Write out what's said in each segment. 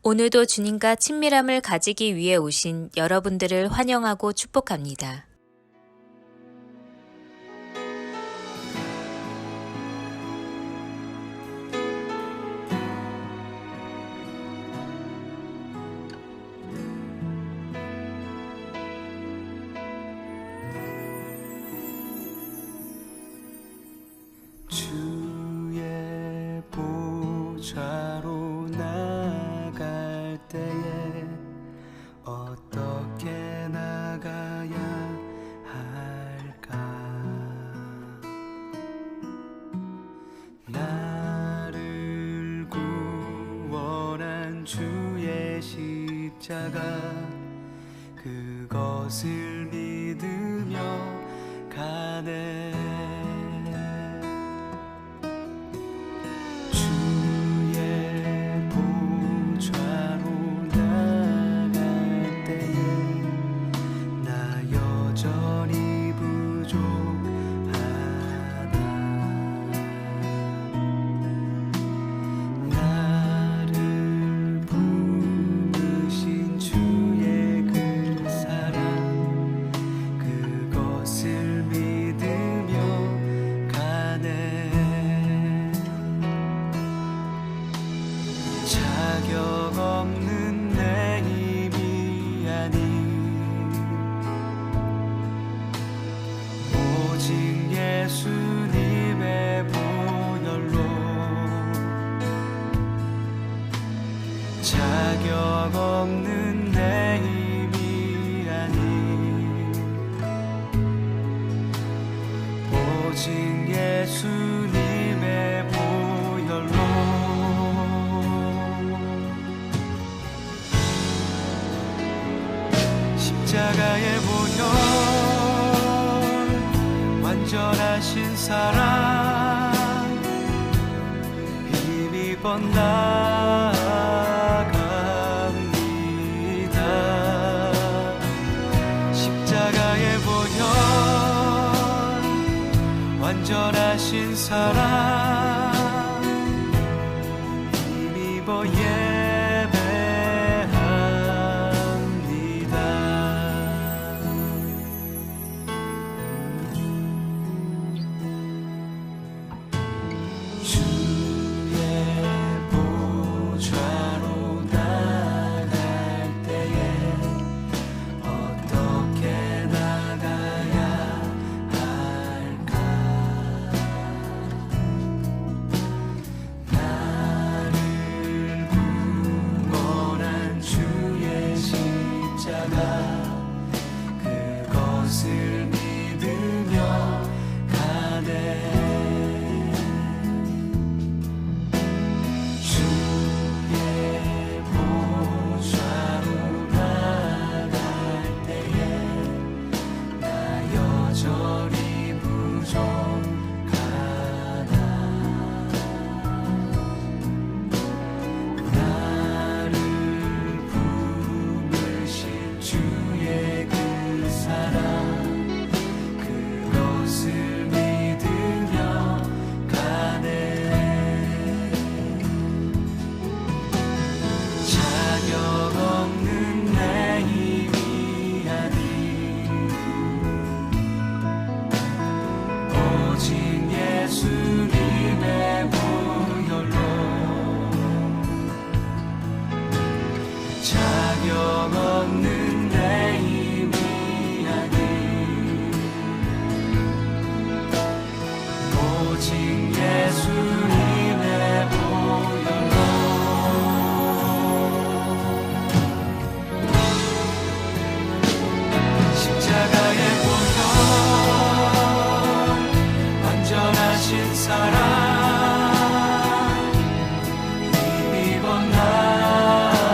오늘도 주님과 친밀함을 가지기 위해 오신 여러분들을 환영하고 축복합니다. 주의 보좌로 나갈 때에 어떻게 나가야 할까? 나를 구원한 주의 십자가, 그것을 믿으며 가네. 자격 없는 내 힘이 아닌 오직 예수님의 보혈로, 자격 없는 내 힘이 아닌 오직 예수님의 보혈로, 십자가의 보혈, 완전하신 사랑, 힘입어 나아갑니다. 십자가의 보혈, 완전하신 사랑, 힘입어 그것을 믿으며 가네. 주의 보좌로 나갈 때에 나 여전히 부족하다. 나를 품으신 주의 그 사랑, 그것을 믿으며 가네. 자격 없는 내 힘이 아닌 오직 예수님의 보혈로, 자격 없는 내 힘이 아닌 오직 예수님의 보혈로, 십자가의 보혈, 완전하신 사랑, 힘입어 나아갑니다.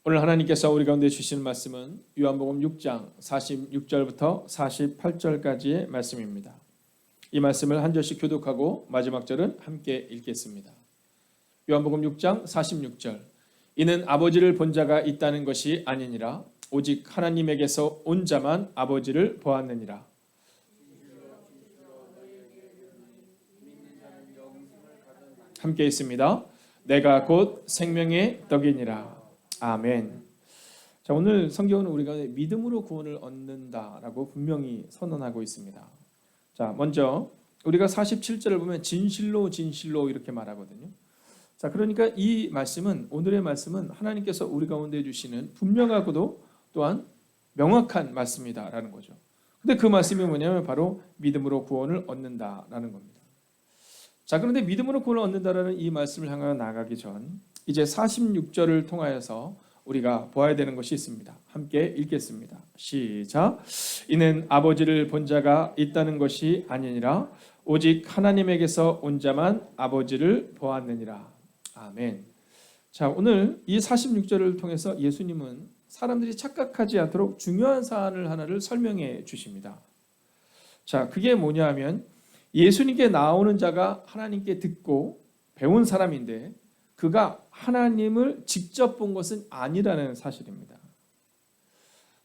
오늘 하나님께서 우리 가운데 주시는 말씀은 요한복음 6장 46절부터 48절까지의 말씀입니다. 이 말씀을 한 절씩 교독하고 마지막 절은 함께 읽겠습니다. 요한복음 6장 46절. 이는 아버지를 본 자가 있다는 것이 아니니라. 오직 하나님에게서 온 자만 아버지를 보았느니라. 함께 있습니다. 내가 곧 생명의 떡이니라. 아멘. 자, 오늘 성경은 우리가 믿음으로 구원을 얻는다라고 분명히 선언하고 있습니다. 자, 먼저 우리가 47절을 보면 진실로 진실로 이렇게 말하거든요. 자, 그러니까 이 말씀은, 오늘의 말씀은 하나님께서 우리 가운데 주시는 분명하고도 또한 명확한 말씀이다라는 거죠. 근데 그 말씀이 뭐냐면 바로 믿음으로 구원을 얻는다라는 겁니다. 자, 그런데 믿음으로 구원을 얻는다라는 이 말씀을 향하여 나가기 전 이제 46절을 통하여서 우리가 보아야 되는 것이 있습니다. 함께 읽겠습니다. 시작. 이는 아버지를 본 자가 있다는 것이 아니니라. 오직 하나님에게서 온 자만 아버지를 보았느니라. 아멘. 자, 오늘 이 46절을 통해서 예수님은 사람들이 착각하지 않도록 중요한 사안을 하나를 설명해 주십니다. 자, 그게 뭐냐 하면 예수님께 나오는 자가 하나님께 듣고 배운 사람인데 그가 하나님을 직접 본 것은 아니라는 사실입니다.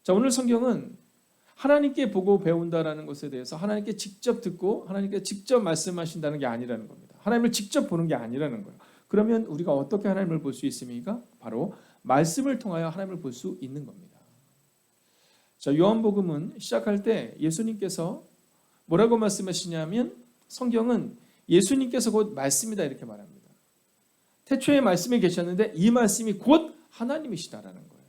자, 오늘 성경은 하나님께 보고 배운다라는 것에 대해서 하나님께 직접 듣고 하나님께 직접 말씀하신다는 게 아니라는 겁니다. 하나님을 직접 보는 게 아니라는 거예요. 그러면 우리가 어떻게 하나님을 볼 수 있습니까? 바로 말씀을 통하여 하나님을 볼 수 있는 겁니다. 자, 요한복음은 시작할 때 예수님께서 뭐라고 말씀하시냐면 성경은 예수님께서 곧 말씀이다 이렇게 말합니다. 태초에 말씀이 계셨는데 이 말씀이 곧 하나님이시다라는 거예요.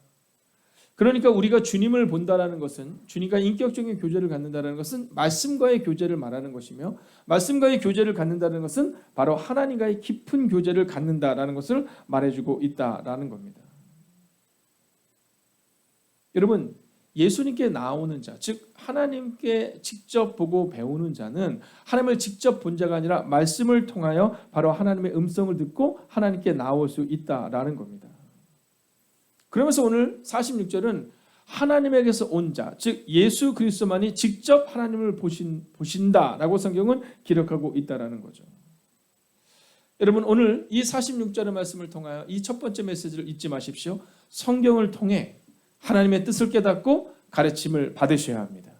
그러니까 우리가 주님을 본다라는 것은, 주님과 인격적인 교제를 갖는다라는 것은 말씀과의 교제를 말하는 것이며, 말씀과의 교제를 갖는다는 것은 바로 하나님과의 깊은 교제를 갖는다라는 것을 말해주고 있다라는 겁니다. 여러분, 예수님께 나오는 자, 즉 하나님께 직접 보고 배우는 자는 하나님을 직접 본 자가 아니라 말씀을 통하여 바로 하나님의 음성을 듣고 하나님께 나올 수 있다라는 겁니다. 그러면서 오늘 46절은 하나님에게서 온 자, 즉 예수 그리스도만이 직접 하나님을 보신다라고 성경은 기록하고 있다라는 거죠. 여러분, 오늘 이 46절의 말씀을 통하여 이 첫 번째 메시지를 잊지 마십시오. 성경을 통해 하나님의 뜻을 깨닫고 가르침을 받으셔야 합니다.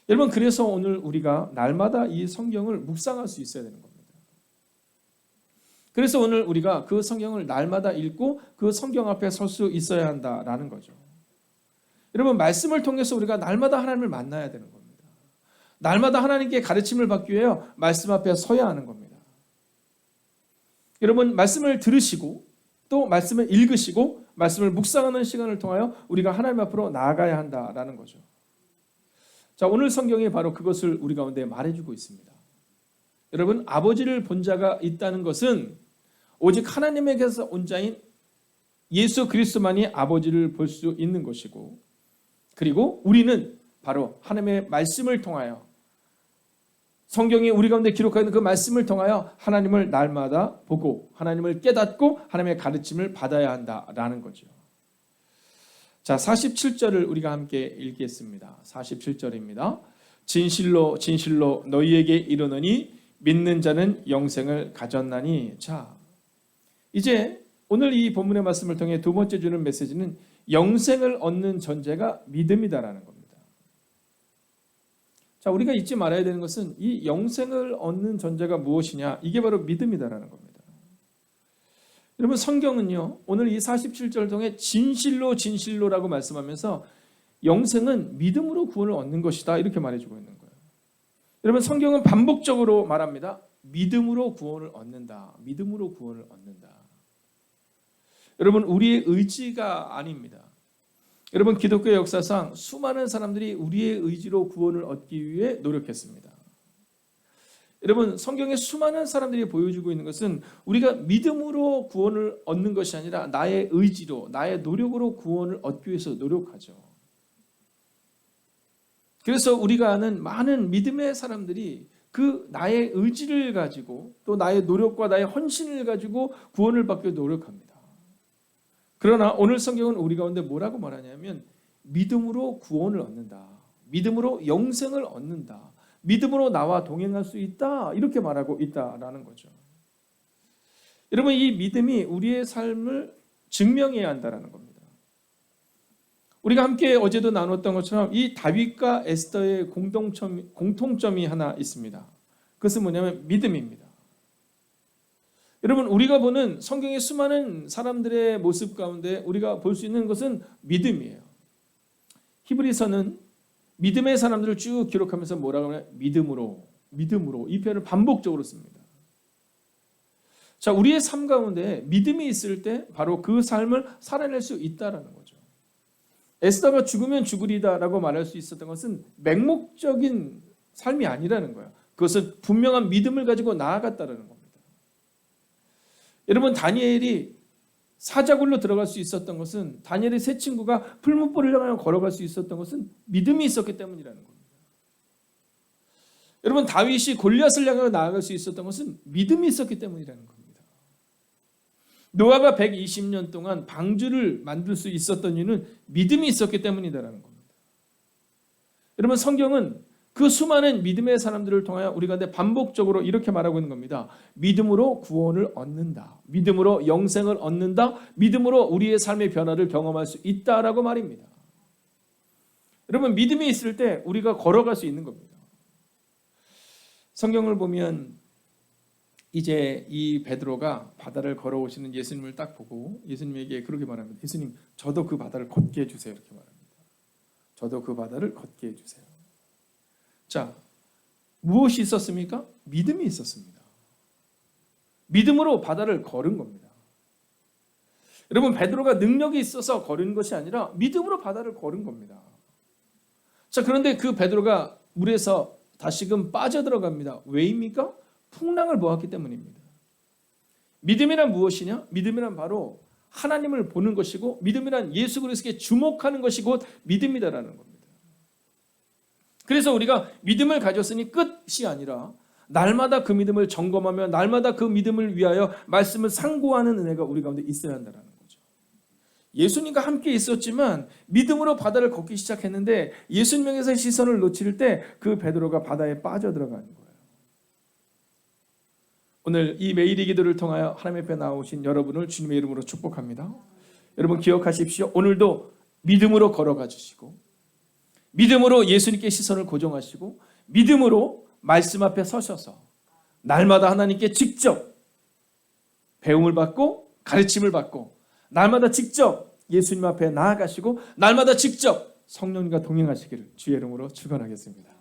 여러분, 그래서 오늘 우리가 날마다 이 성경을 묵상할 수 있어야 되는 겁니다. 그래서 오늘 우리가 그 성경을 날마다 읽고 그 성경 앞에 설 수 있어야 한다라는 거죠. 여러분, 말씀을 통해서 우리가 날마다 하나님을 만나야 되는 겁니다. 날마다 하나님께 가르침을 받기 위해 말씀 앞에 서야 하는 겁니다. 여러분, 말씀을 들으시고 또 말씀을 읽으시고 말씀을 묵상하는 시간을 통하여 우리가 하나님 앞으로 나아가야 한다라는 거죠. 자, 오늘 성경이 바로 그것을 우리 가운데 말해주고 있습니다. 여러분, 아버지를 본 자가 있다는 것은 오직 하나님에게서 온 자인 예수 그리스도만이 아버지를 볼 수 있는 것이고, 그리고 우리는 바로 하나님의 말씀을 통하여, 성경이 우리 가운데 기록하는 그 말씀을 통하여 하나님을 날마다 보고 하나님을 깨닫고 하나님의 가르침을 받아야 한다라는 거죠. 자, 47절을 우리가 함께 읽겠습니다. 47절입니다. 진실로 진실로 너희에게 이르노니 믿는 자는 영생을 가졌나니. 자, 이제 오늘 이 본문의 말씀을 통해 두 번째 주는 메시지는 영생을 얻는 전제가 믿음이다라는 겁니다. 자, 우리가 잊지 말아야 되는 것은 이 영생을 얻는 전제가 무엇이냐? 이게 바로 믿음이다라는 겁니다. 여러분, 성경은요, 오늘 이 47절을 통해 진실로 진실로라고 말씀하면서 영생은 믿음으로 구원을 얻는 것이다 이렇게 말해주고 있는 거예요. 여러분, 성경은 반복적으로 말합니다. 믿음으로 구원을 얻는다. 믿음으로 구원을 얻는다. 여러분, 우리의 의지가 아닙니다. 여러분, 기독교 역사상 수많은 사람들이 우리의 의지로 구원을 얻기 위해 노력했습니다. 여러분, 성경에 수많은 사람들이 보여주고 있는 것은 우리가 믿음으로 구원을 얻는 것이 아니라 나의 의지로, 나의 노력으로 구원을 얻기 위해서 노력하죠. 그래서 우리가 아는 많은 믿음의 사람들이 그 나의 의지를 가지고 또 나의 노력과 나의 헌신을 가지고 구원을 받기 위해 노력합니다. 그러나 오늘 성경은 우리 가운데 뭐라고 말하냐면 믿음으로 구원을 얻는다. 믿음으로 영생을 얻는다. 믿음으로 나와 동행할 수 있다. 이렇게 말하고 있다라는 거죠. 여러분, 이 믿음이 우리의 삶을 증명해야 한다는 겁니다. 우리가 함께 어제도 나눴던 것처럼 이 다윗과 에스더의 공통점이 하나 있습니다. 그것은 뭐냐면 믿음입니다. 여러분, 우리가 보는 성경의 수많은 사람들의 모습 가운데 우리가 볼 수 있는 것은 믿음이에요. 히브리서는 믿음의 사람들을 쭉 기록하면서 뭐라고 하냐? 믿음으로 이 표현을 반복적으로 씁니다. 자, 우리의 삶 가운데 믿음이 있을 때 바로 그 삶을 살아낼 수 있다라는 거죠. 에스더가 죽으면 죽으리다라고 말할 수 있었던 것은 맹목적인 삶이 아니라는 거예요. 그것은 분명한 믿음을 가지고 나아갔다라는 겁니다. 여러분, 다니엘이 사자굴로 들어갈 수 있었던 것은, 다니엘의 세 친구가 풀무불을 향하여 걸어갈 수 있었던 것은 믿음이 있었기 때문이라는 겁니다. 여러분, 다윗이 골리앗을 향하여 나아갈 수 있었던 것은 믿음이 있었기 때문이라는 겁니다. 노아가 120년 동안 방주를 만들 수 있었던 이유는 믿음이 있었기 때문이다라는 겁니다. 여러분, 성경은 그 수많은 믿음의 사람들을 통하여 우리 가운데 반복적으로 이렇게 말하고 있는 겁니다. 믿음으로 구원을 얻는다. 믿음으로 영생을 얻는다. 믿음으로 우리의 삶의 변화를 경험할 수 있다라고 말입니다. 여러분, 믿음이 있을 때 우리가 걸어갈 수 있는 겁니다. 성경을 보면 이제 이 베드로가 바다를 걸어오시는 예수님을 딱 보고 예수님에게 그렇게 말합니다. 예수님, 저도 그 바다를 걷게 해주세요. 이렇게 말합니다. 저도 그 바다를 걷게 해주세요. 자, 무엇이 있었습니까? 믿음이 있었습니다. 믿음으로 바다를 걸은 겁니다. 여러분, 베드로가 능력이 있어서 걸은 것이 아니라 믿음으로 바다를 걸은 겁니다. 자, 그런데 그 베드로가 물에서 다시금 빠져들어갑니다. 왜입니까? 풍랑을 보았기 때문입니다. 믿음이란 무엇이냐? 믿음이란 바로 하나님을 보는 것이고, 믿음이란 예수 그리스도께 주목하는 것이 곧 믿음이다라는 겁니다. 그래서 우리가 믿음을 가졌으니 끝이 아니라 날마다 그 믿음을 점검하며 날마다 그 믿음을 위하여 말씀을 상고하는 은혜가 우리 가운데 있어야 한다는 거죠. 예수님과 함께 있었지만 믿음으로 바다를 걷기 시작했는데 예수님에게서 시선을 놓칠 때 그 베드로가 바다에 빠져들어가는 거예요. 오늘 이 매일의 기도를 통하여 하나님 앞에 나오신 여러분을 주님의 이름으로 축복합니다. 여러분, 기억하십시오. 오늘도 믿음으로 걸어가 주시고, 믿음으로 예수님께 시선을 고정하시고, 믿음으로 말씀 앞에 서셔서 날마다 하나님께 직접 배움을 받고 가르침을 받고, 날마다 직접 예수님 앞에 나아가시고, 날마다 직접 성령님과 동행하시기를 주의 이름으로 축원하겠습니다.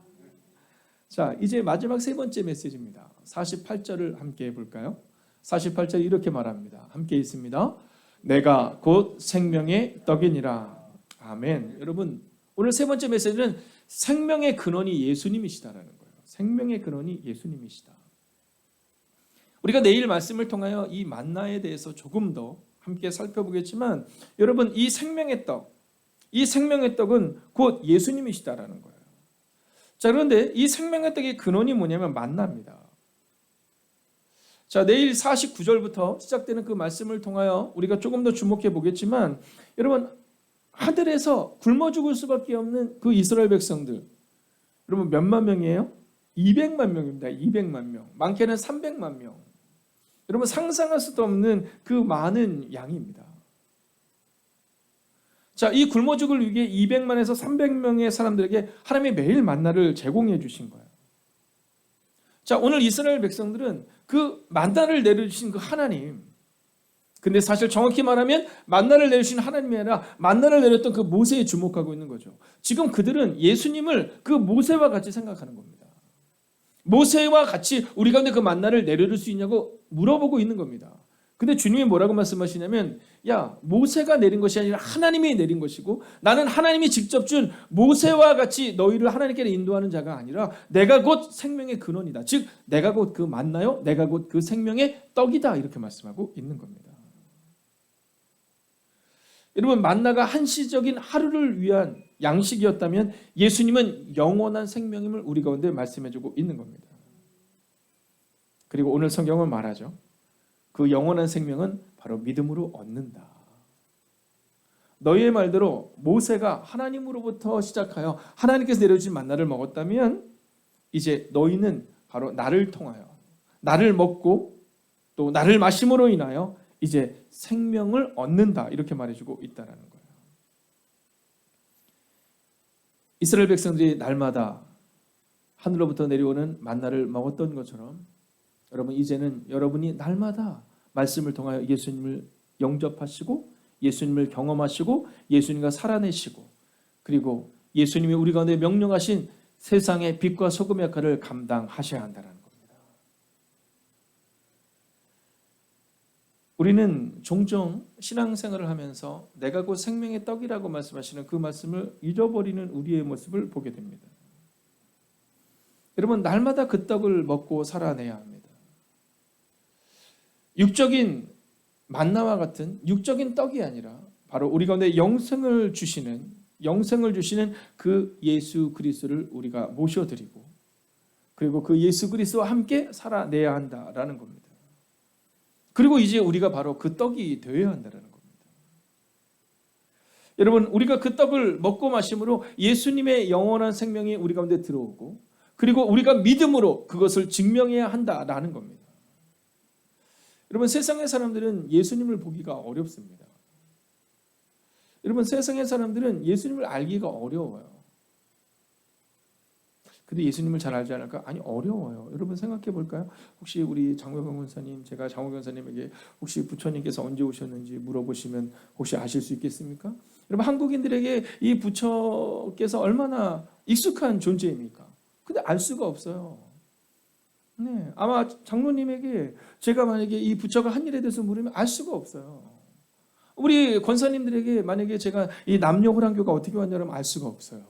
자, 이제 마지막 세 번째 메시지입니다. 48절을 함께 해볼까요? 48절이 이렇게 말합니다. 함께 있습니다. 내가 곧 생명의 떡이니라. 아멘. 여러분, 오늘 세 번째 메시지는 생명의 근원이 예수님이시다라는 거예요. 생명의 근원이 예수님이시다. 우리가 내일 말씀을 통하여 이 만나에 대해서 조금 더 함께 살펴보겠지만, 여러분, 이 생명의 떡은 곧 예수님이시다라는 거예요. 자, 그런데 이 생명의 떡의 근원이 뭐냐면 만나입니다. 자, 내일 49절부터 시작되는 그 말씀을 통하여 우리가 조금 더 주목해 보겠지만, 여러분, 하늘에서 굶어 죽을 수밖에 없는 그 이스라엘 백성들, 여러분 몇만 명이에요? 200만 명입니다. 200만 명. 많게는 300만 명. 여러분, 상상할 수도 없는 그 많은 양입니다. 자, 이 굶어 죽을 위기에 200만에서 300명의 사람들에게 하나님이 매일 만나를 제공해 주신 거예요. 자, 오늘 이스라엘 백성들은 그 만나를 내려주신 그 하나님, 근데 사실 정확히 말하면 만나를 내려주신 하나님이 아니라 만나를 내렸던 그 모세에 주목하고 있는 거죠. 지금 그들은 예수님을 그 모세와 같이 생각하는 겁니다. 모세와 같이 우리 가운데 그 만나를 내려줄 수 있냐고 물어보고 있는 겁니다. 근데 주님이 뭐라고 말씀하시냐면, 야, 모세가 내린 것이 아니라 하나님이 내린 것이고, 나는 하나님이 직접 준 모세와 같이 너희를 하나님께 인도하는 자가 아니라 내가 곧 생명의 근원이다. 즉 내가 곧 그 만나요, 내가 곧 그 생명의 떡이다, 이렇게 말씀하고 있는 겁니다. 여러분, 만나가 한시적인 하루를 위한 양식이었다면 예수님은 영원한 생명임을 우리 가운데 말씀해주고 있는 겁니다. 그리고 오늘 성경은 말하죠. 그 영원한 생명은 바로 믿음으로 얻는다. 너희의 말대로 모세가 하나님으로부터 시작하여 하나님께서 내려주신 만나를 먹었다면 이제 너희는 바로 나를 통하여 나를 먹고 또 나를 마심으로 인하여 이제 생명을 얻는다 이렇게 말해주고 있다는 거예요. 이스라엘 백성들이 날마다 하늘로부터 내려오는 만나를 먹었던 것처럼 여러분 이제는 여러분이 날마다 말씀을 통하여 예수님을 영접하시고 예수님을 경험하시고 예수님과 살아내시고 그리고 예수님이 우리 가운데 명령하신 세상의 빛과 소금의 역할을 감당하셔야 한다는 겁니다. 우리는 종종 신앙생활을 하면서 내가 곧 생명의 떡이라고 말씀하시는 그 말씀을 잊어버리는 우리의 모습을 보게 됩니다. 여러분 날마다 그 떡을 먹고 살아내야 합니다. 육적인 만나와 같은 육적인 떡이 아니라 바로 우리 가운데 영생을 주시는 그 예수 그리스도를 우리가 모셔드리고 그리고 그 예수 그리스도와 함께 살아내야 한다라는 겁니다. 그리고 이제 우리가 바로 그 떡이 되어야 한다는 겁니다. 여러분 우리가 그 떡을 먹고 마심으로 예수님의 영원한 생명이 우리 가운데 들어오고 그리고 우리가 믿음으로 그것을 증명해야 한다라는 겁니다. 여러분 세상의 사람들은 예수님을 보기가 어렵습니다. 여러분 세상의 사람들은 예수님을 알기가 어려워요. 근데 예수님을 잘 알지 않을까? 아니 어려워요. 여러분 생각해 볼까요? 혹시 우리 장호경 권사님, 제가 장호경 권사님에게 혹시 부처님께서 언제 오셨는지 물어보시면 혹시 아실 수 있겠습니까? 여러분 한국인들에게 이 부처께서 얼마나 익숙한 존재입니까? 근데 알 수가 없어요. 네, 아마 장로님에게 제가 만약에 이 부처가 한 일에 대해서 물으면 알 수가 없어요. 우리 권사님들에게 만약에 제가 이 남녀호랑교가 어떻게 왔냐면 알 수가 없어요.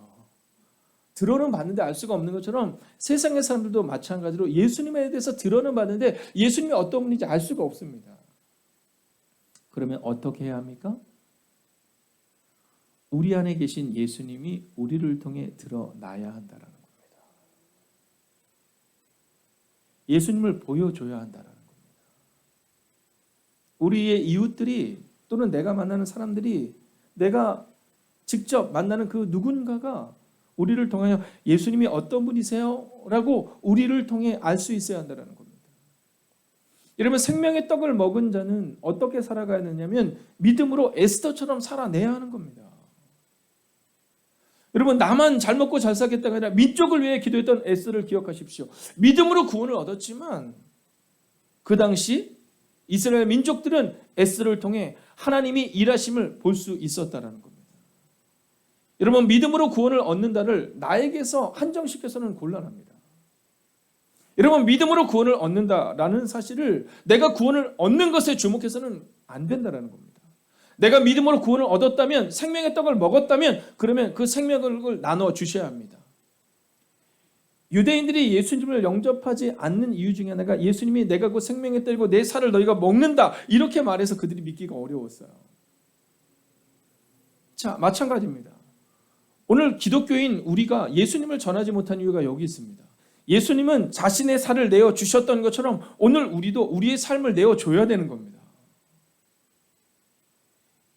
들어는 봤는데 알 수가 없는 것처럼 세상의 사람들도 마찬가지로 예수님에 대해서 들어는 봤는데 예수님이 어떤 분인지 알 수가 없습니다. 그러면 어떻게 해야 합니까? 우리 안에 계신 예수님이 우리를 통해 드러나야 한다는 겁니다. 예수님을 보여줘야 한다는 겁니다. 우리의 이웃들이 또는 내가 만나는 사람들이 내가 직접 만나는 그 누군가가 우리를 통하여 예수님이 어떤 분이세요? 라고 우리를 통해 알 수 있어야 한다는 겁니다. 여러분 생명의 떡을 먹은 자는 어떻게 살아가야 되냐면 믿음으로 에스더처럼 살아내야 하는 겁니다. 여러분 나만 잘 먹고 잘 살겠다가 아니라 민족을 위해 기도했던 에스더를 기억하십시오. 믿음으로 구원을 얻었지만 그 당시 이스라엘 민족들은 에스더를 통해 하나님이 일하심을 볼 수 있었다는 겁니다. 여러분 믿음으로 구원을 얻는다를 나에게서 한정시켜서는 곤란합니다. 여러분 믿음으로 구원을 얻는다라는 사실을 내가 구원을 얻는 것에 주목해서는 안 된다는 겁니다. 내가 믿음으로 구원을 얻었다면 생명의 떡을 먹었다면 그러면 그 생명을 나눠 주셔야 합니다. 유대인들이 예수님을 영접하지 않는 이유 중에 하나가 예수님이 내가 곧 생명의 떡이고 내 살을 너희가 먹는다 이렇게 말해서 그들이 믿기가 어려웠어요. 자 마찬가지입니다. 오늘 기독교인 우리가 예수님을 전하지 못한 이유가 여기 있습니다. 예수님은 자신의 살을 내어 주셨던 것처럼 오늘 우리도 우리의 삶을 내어 줘야 되는 겁니다.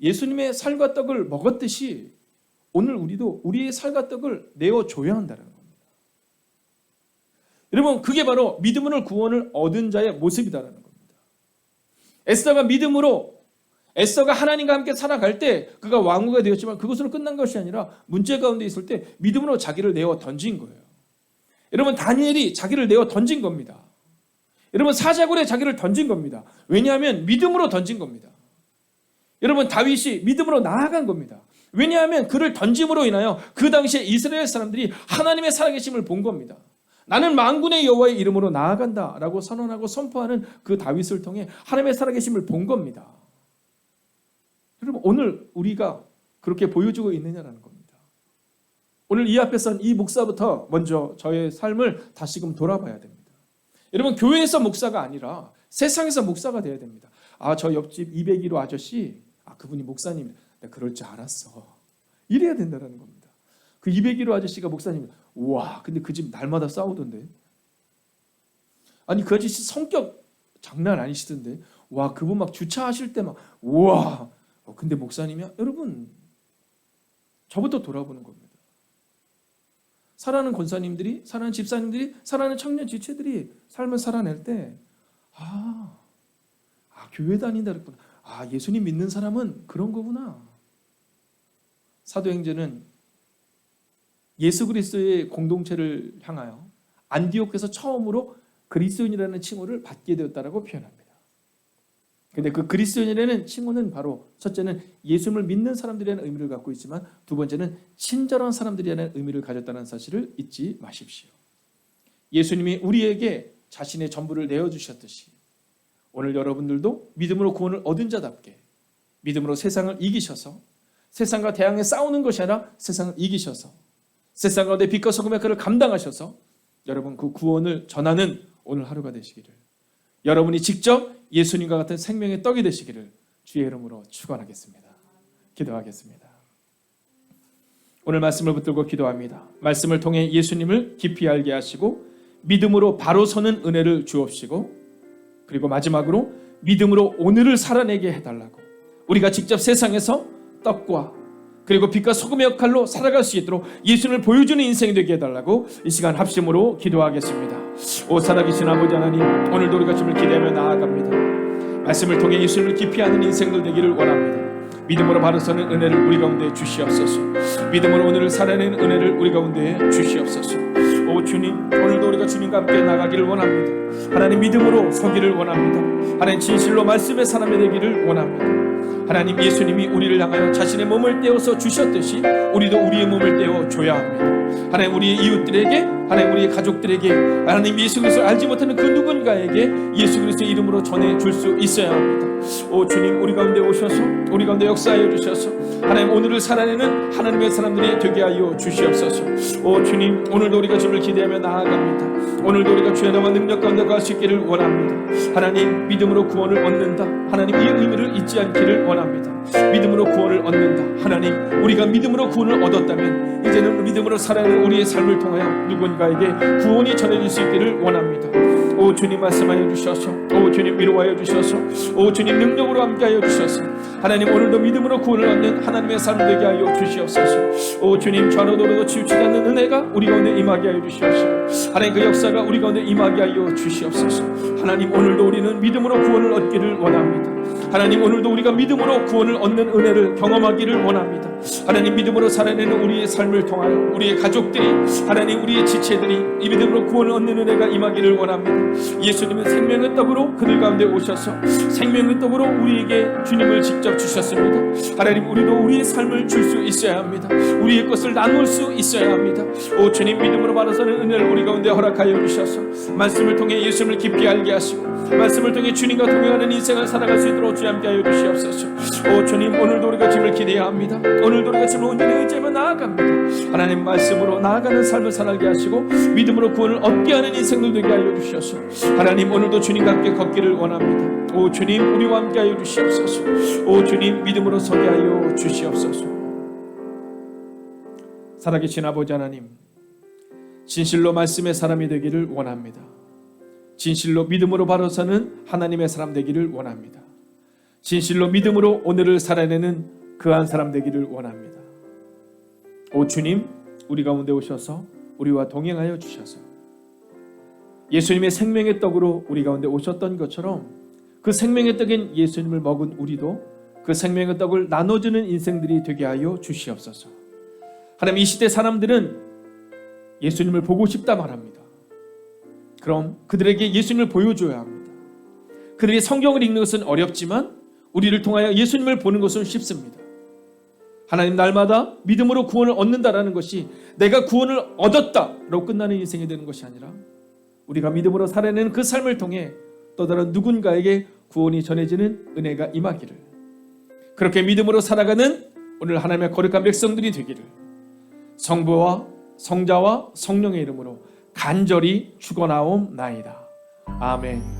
예수님의 살과 떡을 먹었듯이 오늘 우리도 우리의 살과 떡을 내어 줘야 한다는 겁니다. 여러분 그게 바로 믿음으로 구원을 얻은 자의 모습이다라는 겁니다. 에스더가 하나님과 함께 살아갈 때 그가 왕후가 되었지만 그것으로 끝난 것이 아니라 문제 가운데 있을 때 믿음으로 자기를 내어 던진 거예요. 여러분 다니엘이 자기를 내어 던진 겁니다. 여러분 사자굴에 자기를 던진 겁니다. 왜냐하면 믿음으로 던진 겁니다. 여러분 다윗이 믿음으로 나아간 겁니다. 왜냐하면 그를 던짐으로 인하여 그 당시에 이스라엘 사람들이 하나님의 살아계심을 본 겁니다. 나는 만군의 여호와의 이름으로 나아간다라고 선언하고 선포하는 그 다윗을 통해 하나님의 살아계심을 본 겁니다. 여러분 오늘 우리가 그렇게 보여주고 있느냐라는 겁니다. 오늘 이 앞에 선 이 목사부터 먼저 저의 삶을 다시금 돌아봐야 됩니다. 여러분 교회에서 목사가 아니라 세상에서 목사가 돼야 됩니다. 아, 저 옆집 201호 아저씨, 그분이 목사님, 내가 그럴 줄 알았어. 이래야 된다는 겁니다. 그 201호 아저씨가 목사님, 우와, 근데 그 집 날마다 싸우던데. 아니 그 아저씨 성격 장난 아니시던데. 와, 그분 막 주차하실 때 막 우와. 근데 목사님이야? 여러분 저부터 돌아보는 겁니다. 사랑하는 권사님들이, 사랑하는 집사님들이, 사랑하는 청년 지체들이 삶을 살아낼 때 교회 다닌다 그랬구나. 예수님 믿는 사람은 그런 거구나. 사도행전은 예수 그리스도의 공동체를 향하여 안디옥에서 처음으로 그리스도인이라는 칭호를 받게 되었다라고 표현합니다. 근데 그 그리스도인이라는 칭호는 바로 첫째는 예수님을 믿는 사람들이라는 의미를 갖고 있지만 두 번째는 친절한 사람들이라는 의미를 가졌다는 사실을 잊지 마십시오. 예수님이 우리에게 자신의 전부를 내어주셨듯이 오늘 여러분들도 믿음으로 구원을 얻은 자답게 믿음으로 세상을 이기셔서 세상과 대항해 싸우는 것이 아니라 세상을 이기셔서 세상 가운데 빛과 소금의 역할을 감당하셔서 여러분 그 구원을 전하는 오늘 하루가 되시기를, 여러분이 직접 예수님과 같은 생명의 떡이 되시기를 주의 이름으로 축원하겠습니다. 기도하겠습니다. 오늘 말씀을 붙들고 기도합니다. 말씀을 통해 예수님을 깊이 알게 하시고 믿음으로 바로 서는 은혜를 주옵시고, 그리고 마지막으로 믿음으로 오늘을 살아내게 해달라고, 우리가 직접 세상에서 떡과 그리고 빛과 소금의 역할로 살아갈 수 있도록 예수님을 보여주는 인생이 되게 해달라고 이 시간 합심으로 기도하겠습니다. 오 살아계신 아버지 하나님, 오늘도 우리가 주님을 기대하며 나아갑니다. 말씀을 통해 예수님을 깊이 아는 인생들 되기를 원합니다. 믿음으로 바로 서는 은혜를 우리 가운데 주시옵소서. 믿음으로 오늘을 살아내는 은혜를 우리 가운데 주시옵소서. 오 주님, 오늘도 우리가 주님과 함께 나가기를 원합니다. 하나님 믿음으로 서기를 원합니다. 하나님 진실로 말씀의 사람이 되기를 원합니다. 하나님 예수님이 우리를 향하여 자신의 몸을 떼어서 주셨듯이 우리도 우리의 몸을 떼어 줘야 합니다. 하나님 우리의 이웃들에게, 하나님 우리의 가족들에게, 하나님 예수 그리스도를 알지 못하는 그 누군가에게 예수 그리스도의 이름으로 전해줄 수 있어야 합니다. 오 주님, 우리 가운데 오셔서 우리 가운데 역사하여 주셔서 하나님 오늘을 살아내는 하나님의 사람들이 되게 하여 주시옵소서. 오 주님, 오늘도 우리가 주님을 기대하며 나아갑니다. 오늘도 우리가 주의 나와 능력 가운데 갈 수 있기를 원합니다. 하나님 믿음으로 구원을 얻는다, 하나님 이 의미를 잊지 않기를 원합니다. 믿음으로 구원을 얻는다. 하나님 우리가 믿음으로 구원을 얻었다면 이제는 믿음으로 살아가는 우리의 삶을 통하여 누군가에게 구원이 전해질 수 있기를 원합니다. 오 주님 말씀하여 주셔서, 오 주님 위로하여 주셔서, 오 주님 능력으로 함께하여 주셔서 하나님 오늘도 믿음으로 구원을 얻는 하나님의 삶 되게 하여 주시옵소서. 오 주님 좌로도로도 치우치지 않는 은혜가 우리 가운데 임하게 하여 주시옵소서. 하나님 그 역사가 우리 가운데 임하게 하여 주시옵소서. 하나님 오늘도 우리는 믿음으로 구원을 얻기를 원합니다. 하나님 오늘도 우리가 믿음으로 구원을 얻는 은혜를 경험하기를 원합니다. 하나님 믿음으로 살아내는 우리의 삶을 통하여 우리의 가족들이, 하나님 우리의 지체들이 이 믿음으로 구원을 얻는 은혜가 임하기를 원합니다. 예수님은 생명의 떡으로 그들 가운데 오셔서 생명의 떡으로 우리에게 주님을 직접 주셨습니다. 하나님 우리도 우리의 삶을 줄 수 있어야 합니다. 우리의 것을 나눌 수 있어야 합니다. 오 주님, 믿음으로 바라서는 은혜를 우리 가운데 허락하여 주셔서 말씀을 통해 예수님을 깊이 알게 하시고 말씀을 통해 주님과 동행하는 인생을 살아갈 수 있도록 주님 함께 하여 주시옵소서. 오 주님, 오늘도 우리가 주님을 기대해야 합니다. 오늘도 우리가 주님을 온전히 의지하며 나아갑니다. 하나님 말씀으로 나아가는 삶을 살게 하시고 믿음으로 구원을 얻게 하는 인생들 되게 하여 주셔서 하나님 오늘도 주님과 함께 걷기를 원합니다. 오 주님, 우리와 함께 하여 주시옵소서. 오 주님, 믿음으로 서게 하여 주시옵소서. 살아계신 아버지 하나님, 진실로 말씀의 사람이 되기를 원합니다. 진실로 믿음으로 바로 서는 하나님의 사람 되기를 원합니다. 진실로 믿음으로 오늘을 살아내는 그 한 사람 되기를 원합니다. 오 주님, 우리 가운데 오셔서 우리와 동행하여 주셔서 예수님의 생명의 떡으로 우리 가운데 오셨던 것처럼 그 생명의 떡인 예수님을 먹은 우리도 그 생명의 떡을 나눠주는 인생들이 되게 하여 주시옵소서. 하나님 이 시대 사람들은 예수님을 보고 싶다 말합니다. 그럼 그들에게 예수님을 보여줘야 합니다. 그들이 성경을 읽는 것은 어렵지만 우리를 통하여 예수님을 보는 것은 쉽습니다. 하나님 날마다 믿음으로 구원을 얻는다라는 것이 내가 구원을 얻었다라고 끝나는 인생이 되는 것이 아니라 우리가 믿음으로 살아내는 그 삶을 통해 또 다른 누군가에게 구원이 전해지는 은혜가 임하기를, 그렇게 믿음으로 살아가는 오늘 하나님의 거룩한 백성들이 되기를 성부와 성자와 성령의 이름으로 간절히 축원하옵나이다. 아멘.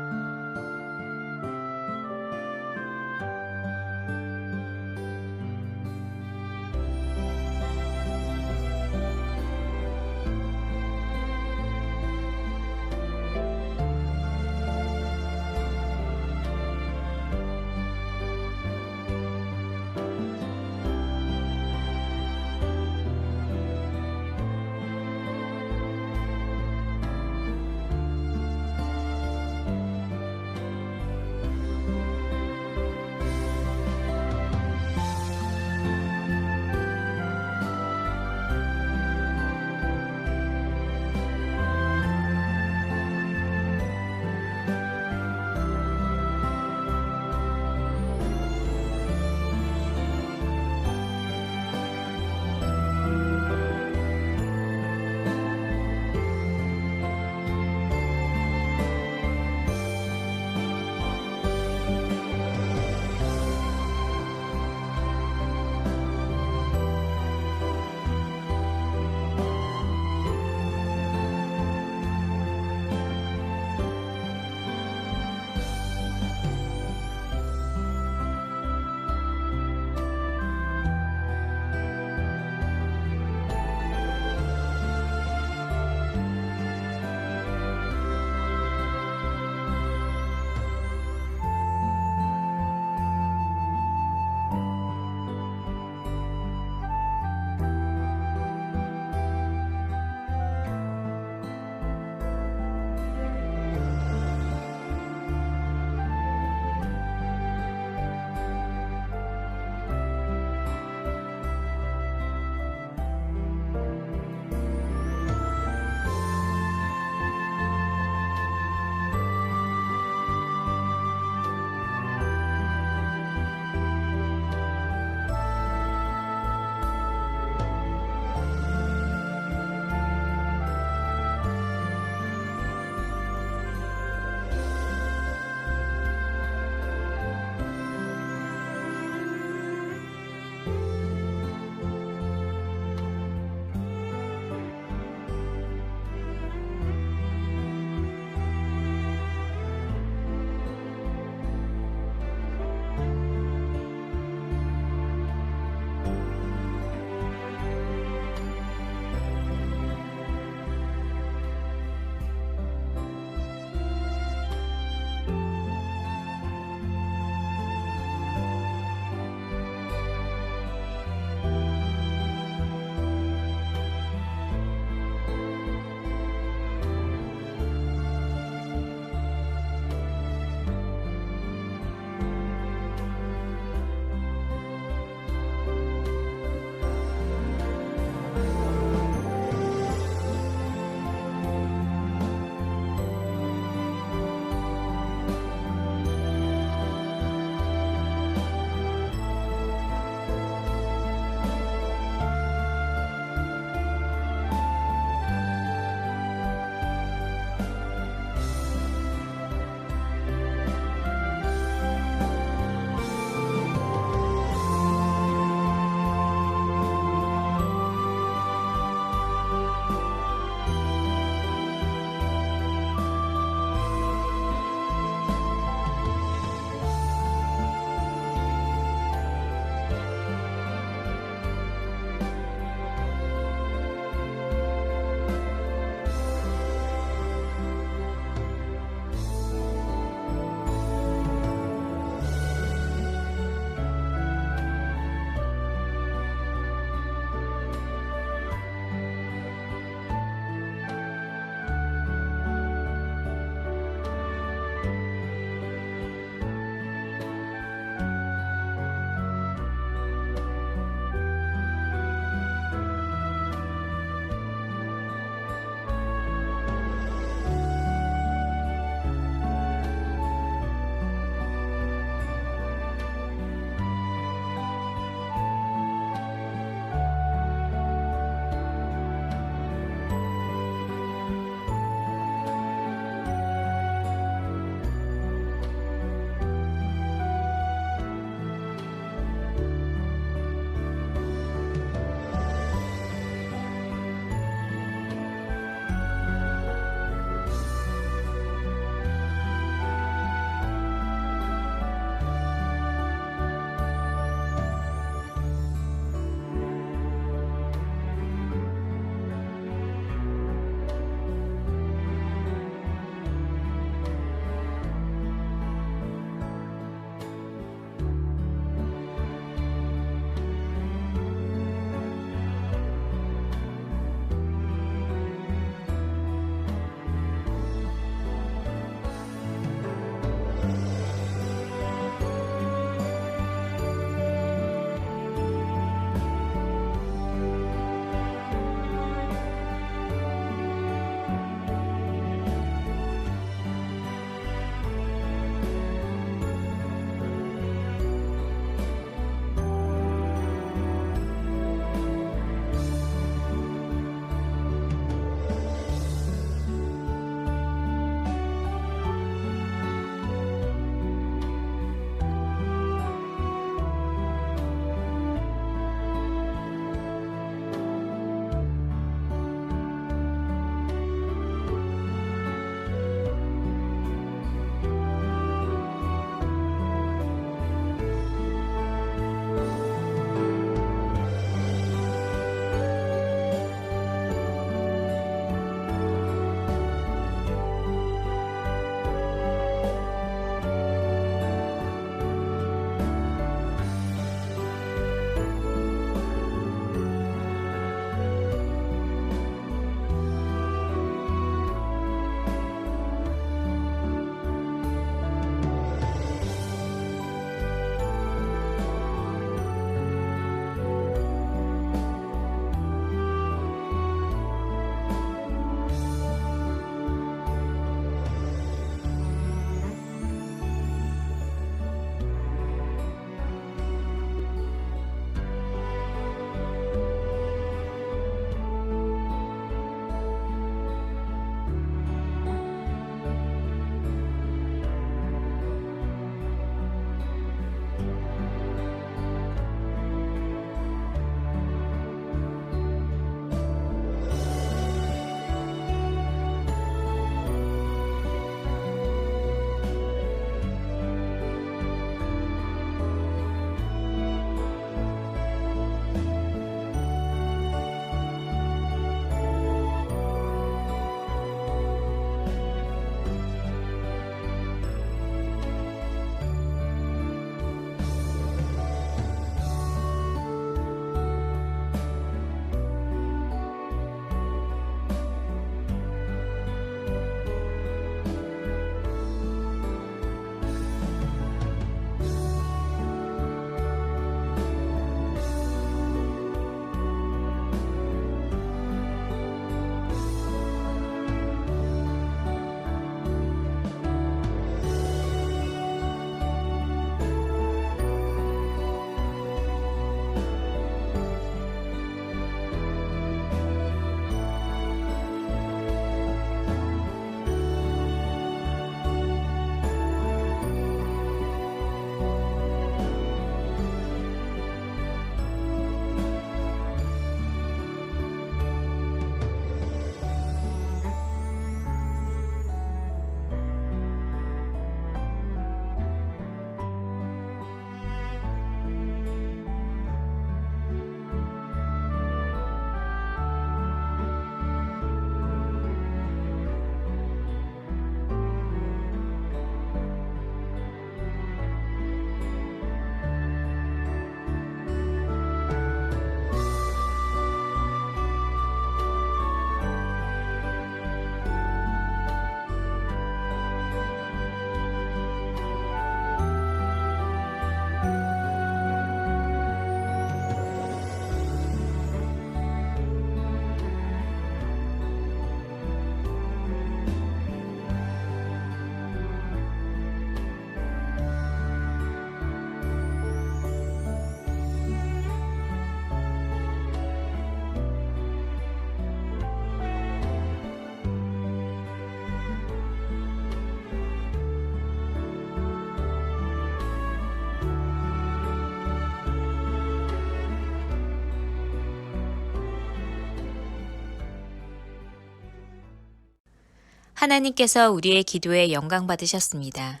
하나님께서 우리의 기도에 영광 받으셨습니다.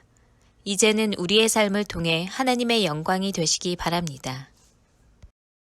이제는 우리의 삶을 통해 하나님의 영광이 되시기 바랍니다.